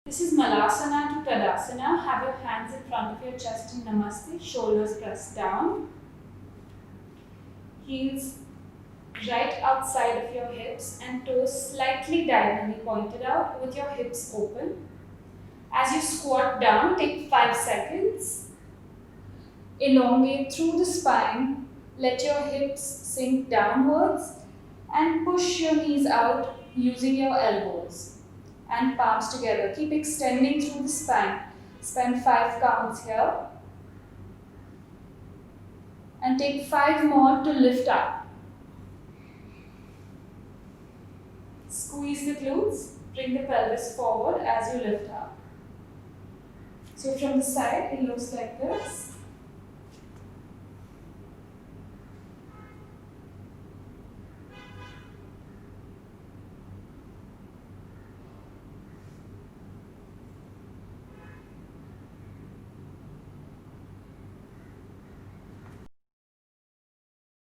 This is Malasana to Tadasana. Have your hands in front of your chest in Namaste, shoulders pressed down, heels right outside of your hips and toes slightly diagonally pointed out with your hips open. As you squat down, take 5 seconds. Elongate through the spine, let your hips sink downwards and push your knees out using your elbows and palms together. Keep extending through the spine. Spend 5 counts here. And take 5 more to lift up. Squeeze the glutes. Bring the pelvis forward as you lift up. So from the side, it looks like this.